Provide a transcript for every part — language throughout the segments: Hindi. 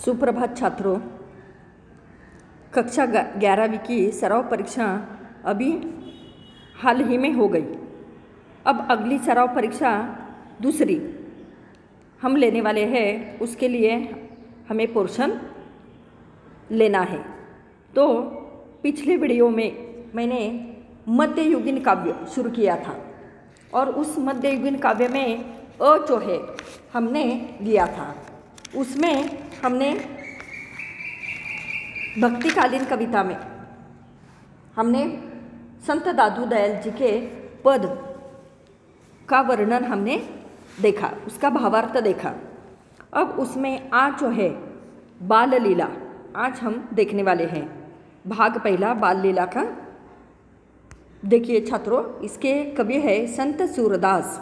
सुप्रभात छात्रों। कक्षा 11वीं की सराव परीक्षा अभी हाल ही में हो गई। अब अगली सराव परीक्षा दूसरी हम लेने वाले हैं, उसके लिए हमें पोर्शन लेना है। तो पिछले वीडियो में मैंने मध्ययुगीन काव्य शुरू किया था और उस मध्ययुगीन काव्य में अ जो है हमने लिया था। उसमें हमने भक्तिकालीन कविता में हमने संत दादू दयाल जी के पद का वर्णन हमने देखा, उसका भावार्थ देखा। अब उसमें आज जो है बाल लीला आज हम देखने वाले हैं। भाग पहला बाल लीला का। देखिए छात्रों, इसके कवि है संत सूरदास।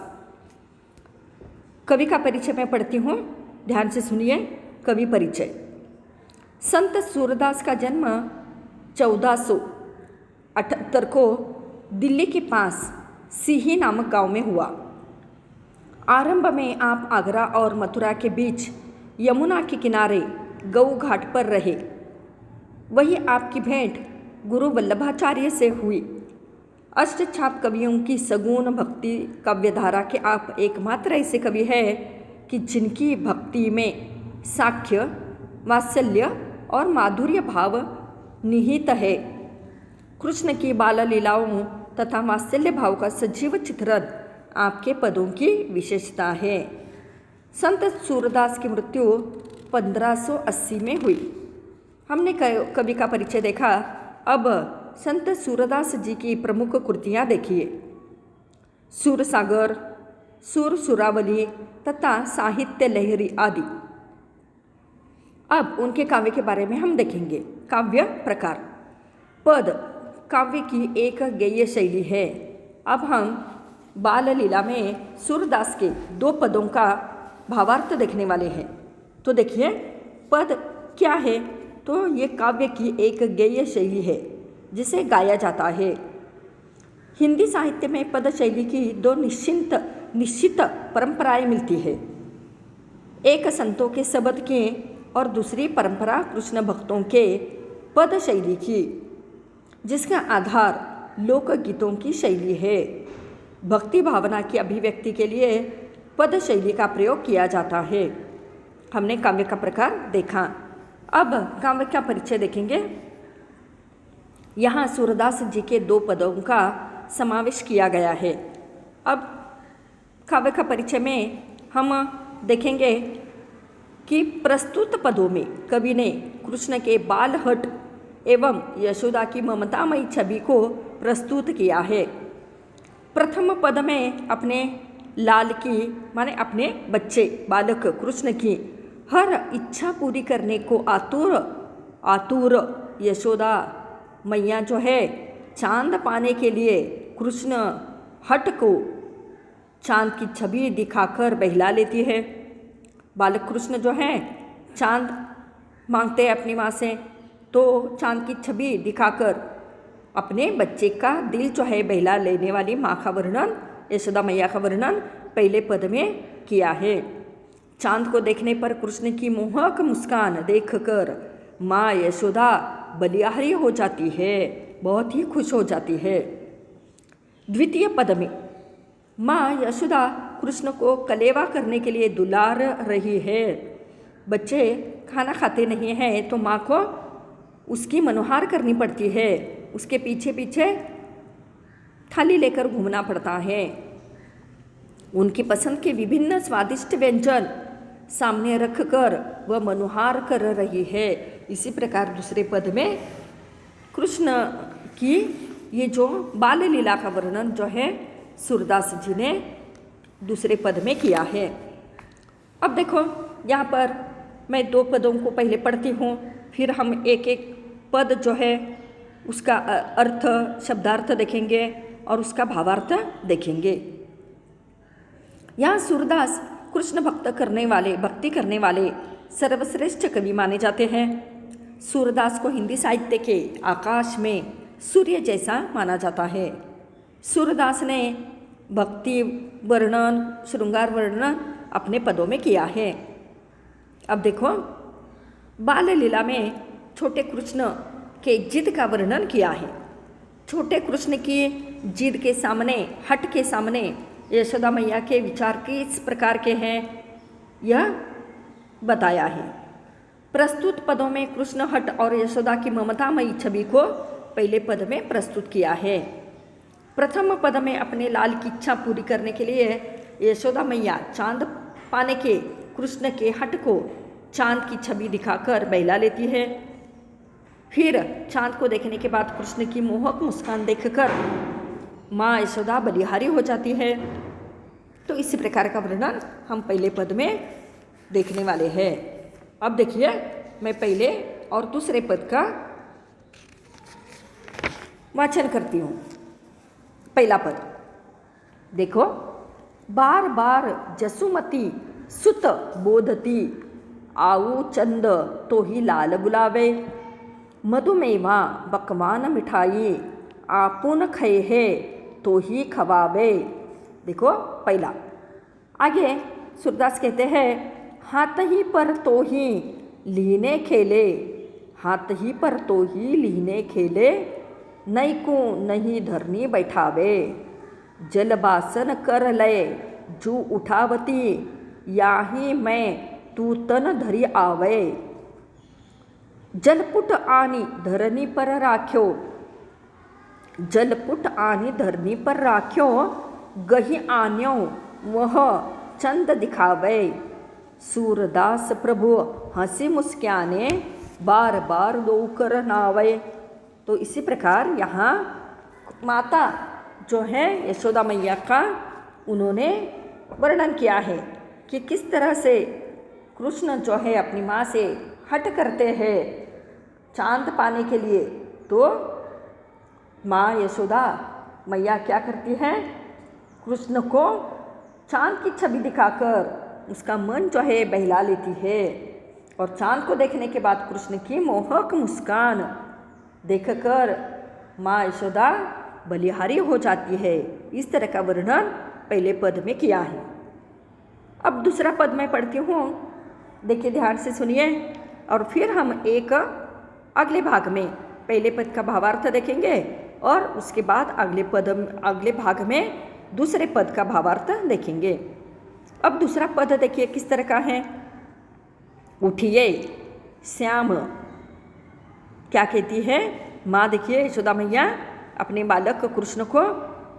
कवि का परिचय मैं पढ़ती हूँ, ध्यान से सुनिए। कवि परिचय। संत सूरदास का जन्म 1478 को दिल्ली के पास सीही नामक गांव में हुआ। आरंभ में आप आगरा और मथुरा के बीच यमुना के किनारे गऊ घाट पर रहे। वही आपकी भेंट गुरु वल्लभाचार्य से हुई। अष्टछाप कवियों की सगुण भक्ति काव्यधारा के आप एकमात्र ऐसे कवि हैं कि जिनकी भक्ति में साख्य, वात्सल्य और माधुर्य भाव निहित है। कृष्ण की बाल लीलाओं तथा वात्सल्य भाव का सजीव चित्रण आपके पदों की विशेषता है। संत सूरदास की मृत्यु 1580 में हुई। हमने कवि का परिचय देखा। अब संत सूरदास जी की प्रमुख कृतियाँ देखिए। सूरसागर, सुर सुरावली तथा साहित्य लहरी आदि। अब उनके काव्य के बारे में हम देखेंगे। काव्य प्रकार। पद काव्य की एक गेय शैली है। अब हम बाल लीला में सूरदास के 2 पदों का भावार्थ देखने वाले हैं। तो देखिए, पद क्या है? तो ये काव्य की एक गेय शैली है जिसे गाया जाता है। हिंदी साहित्य में पद शैली की 2 निश्चित परंपराएं मिलती है। एक संतों के शब्द की और दूसरी परंपरा कृष्ण भक्तों के पद शैली की, जिसका आधार लोकगीतों की शैली है। भक्ति भावना की अभिव्यक्ति के लिए पद शैली का प्रयोग किया जाता है। हमने काव्य का प्रकार देखा। अब काव्य का परिचय देखेंगे। यहाँ सूरदास जी के 2 पदों का समावेश किया गया है। अब काव्य का परिचय में हम देखेंगे कि प्रस्तुत पदों में कवि ने कृष्ण के बालहट एवं यशोदा की ममतामयी छवि को प्रस्तुत किया है। प्रथम पद में अपने लाल की माने अपने बच्चे बालक कृष्ण की हर इच्छा पूरी करने को आतुर यशोदा मैया जो है चांद पाने के लिए कृष्ण हट को चांद की छवि दिखाकर बहला लेती है। बालक कृष्ण जो है चांद मांगते हैं अपनी माँ से, तो चांद की छवि दिखाकर अपने बच्चे का दिल जो है बहला लेने वाली माँ का वर्णन, यशोदा मैया का वर्णन पहले पद में किया है। चांद को देखने पर कृष्ण की मोहक मुस्कान देखकर माँ यशोदा बलिहारी हो जाती है, बहुत ही खुश हो जाती है। द्वितीय पद में माँ यशोदा कृष्ण को कलेवा करने के लिए दुलार रही है। बच्चे खाना खाते नहीं हैं तो माँ को उसकी मनोहार करनी पड़ती है। उसके पीछे पीछे थाली लेकर घूमना पड़ता है। उनकी पसंद के विभिन्न स्वादिष्ट व्यंजन सामने रखकर वह मनोहार कर रही है। इसी प्रकार दूसरे पद में कृष्ण की ये जो बाल लीला का वर्णन जो है सूरदास जी ने दूसरे पद में किया है। अब देखो, यहाँ पर मैं 2 पदों को पहले पढ़ती हूँ, फिर हम एक एक पद जो है उसका अर्थ शब्दार्थ देखेंगे और उसका भावार्थ देखेंगे। यहाँ सूरदास कृष्ण भक्ति करने वाले सर्वश्रेष्ठ कवि माने जाते हैं। सूरदास को हिंदी साहित्य के आकाश में सूर्य जैसा माना जाता है। सूरदास ने भक्ति वर्णन, श्रृंगार वर्णन अपने पदों में किया है। अब देखो, बाल लीला में छोटे कृष्ण के जिद का वर्णन किया है। छोटे कृष्ण की जिद के सामने, हट के सामने यशोदा मैया के विचार किस प्रकार के हैं यह बताया है। प्रस्तुत पदों में कृष्ण हट और यशोदा की ममतामयी छवि को पहले पद में प्रस्तुत किया है। प्रथम पद में अपने लाल की इच्छा पूरी करने के लिए यशोदा मैया चांद पाने के कृष्ण के हट को चांद की छवि दिखाकर बहला लेती है। फिर चांद को देखने के बाद कृष्ण की मोहक मुस्कान देखकर माँ यशोदा बलिहारी हो जाती है। तो इसी प्रकार का वर्णन हम पहले पद में देखने वाले हैं। अब देखिए, मैं पहले और दूसरे पद का वाचन करती हूँ। पहला पद देखो, बार बार जसुमती सुत बोधती, आऊ चंद तो ही लाल बुलावे, मधुमेवा बकवान मिठाई, आपुन खये है तो ही खवावे। देखो पहला, आगे सूरदास कहते हैं, हाथ ही पर तो ही लीने खेले, हाथ ही पर तो ही लीने खेले, नई को नहीं धरनी बैठावे, जल बासन कर लय जू उठावती, याही मैं तू तन धरी आवे, जलपुट आनी धरनी पर राख्यो, जलपुट आनी धरनी पर राख्यो, गही आन्यो वह चंद दिखावे, सूरदास प्रभु हंसी मुस्काने, बार बार दो कर नावे। तो इसी प्रकार यहाँ माता जो है यशोदा मैया का उन्होंने वर्णन किया है कि किस तरह से कृष्ण जो है अपनी माँ से हट करते हैं चांद पाने के लिए। तो माँ यशोदा मैया क्या करती है, कृष्ण को चांद की छवि दिखाकर उसका मन जो है बहला लेती है, और चांद को देखने के बाद कृष्ण की मोहक मुस्कान देखकर माँ यशोदा बलिहारी हो जाती है। इस तरह का वर्णन पहले पद में किया है। अब दूसरा पद मैं पढ़ती हूँ, देखिए ध्यान से सुनिए, और फिर हम एक अगले भाग में पहले पद का भावार्थ देखेंगे और उसके बाद अगले भाग में दूसरे पद का भावार्थ देखेंगे। अब दूसरा पद देखिए किस तरह का है। उठिए श्याम, क्या कहती है माँ, देखिए यशोदा मैया अपने बालक कृष्ण को,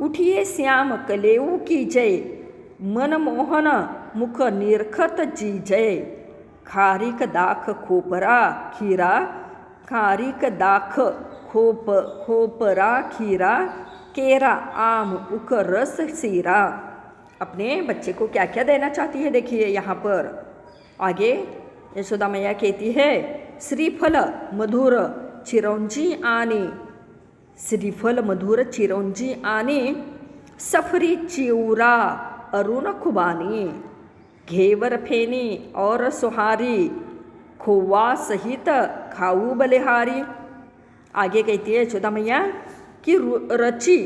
उठिए श्याम कलेऊ की जय, मनमोहन मुख निरखत जी जय, खारिक दाख खोपरा खीरा, खारिक दाख खोपरा खीरा, केरा आम उक रस सीरा। अपने बच्चे को क्या क्या देना चाहती है देखिए यहाँ पर। आगे यशोदा मैया कहती है, श्रीफल मधुर चिरौंजी आने, श्रीफल मधुर चिरौंजी आने, सफरी चिऊरा अरुण खुबानी, घेवर फेनी और सुहारी, खोवा सहित खाऊ बलिहारी। आगे कहती है यशोदा मैया कि रची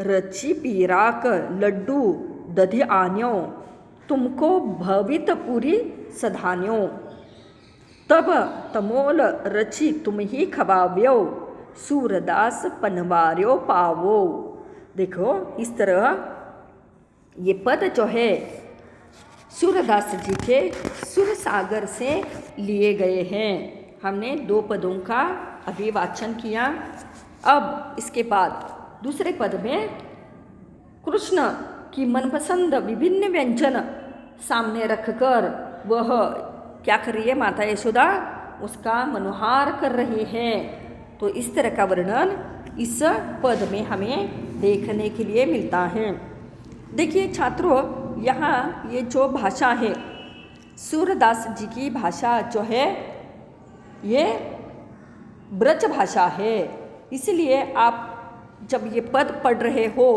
रची पीराक लड्डू दधि आन्यो, तुमको भवित पूरी सधान्यो, तब तमोल रची तुम ही खवाव्यो, सूरदास पनवार्यो पावो। देखो इस तरह ये पद जो है सूरदास जी के सुर सागर से लिए गए हैं। हमने दो पदों का अभी वाचन किया। अब इसके बाद दूसरे पद में कृष्ण की मनपसंद विभिन्न व्यंजन सामने रखकर वह क्या कर रही है, माता यशोदा उसका मनोहार कर रही है। तो इस तरह का वर्णन इस पद में हमें देखने के लिए मिलता है। देखिए छात्रों, यहाँ ये जो भाषा है सूरदास जी की भाषा जो है ये ब्रज भाषा है, इसलिए आप जब ये पद पढ़ रहे हो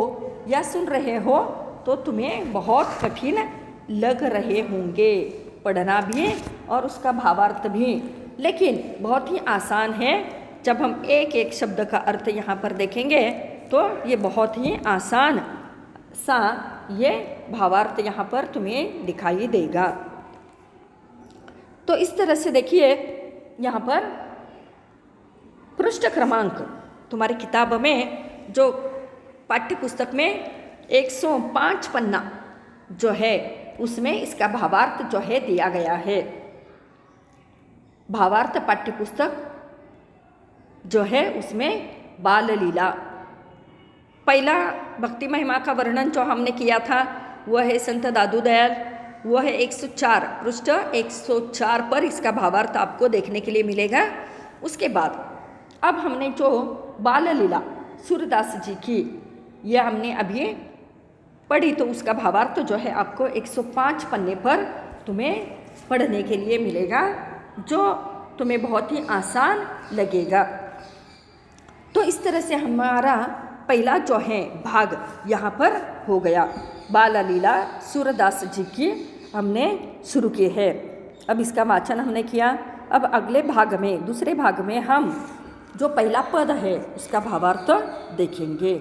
या सुन रहे हो तो तुम्हें बहुत कठिन लग रहे होंगे पढ़ना भी और उसका भावार्थ भी, लेकिन बहुत ही आसान है। जब हम एक एक शब्द का अर्थ यहाँ पर देखेंगे तो ये बहुत ही आसान सा ये भावार्थ यहाँ पर तुम्हें दिखाई देगा। तो इस तरह से देखिए यहाँ पर पृष्ठ क्रमांक तुम्हारी किताब में जो पाठ्य पुस्तक में 105 पन्ना जो है उसमें इसका भावार्थ जो है दिया गया है। भावार्थ पाठ्य पुस्तक जो है उसमें बाल लीला, पहला भक्ति महिमा का वर्णन जो हमने किया था वह है संत दादू दयाल, वह है 104 पृष्ठ 104 पर इसका भावार्थ आपको देखने के लिए मिलेगा। उसके बाद अब हमने जो बाल लीला सूरदास जी की यह हमने अभी पढ़ी, तो उसका भावार्थ जो है आपको 105 पन्ने पर तुम्हें पढ़ने के लिए मिलेगा, जो तुम्हें बहुत ही आसान लगेगा। तो इस तरह से हमारा पहला जो है भाग यहाँ पर हो गया। बाल लीला सूरदास जी की हमने शुरू की है। अब इसका वाचन हमने किया। अब अगले भाग में, दूसरे भाग में हम जो पहला पद है उसका भावार्थ देखेंगे।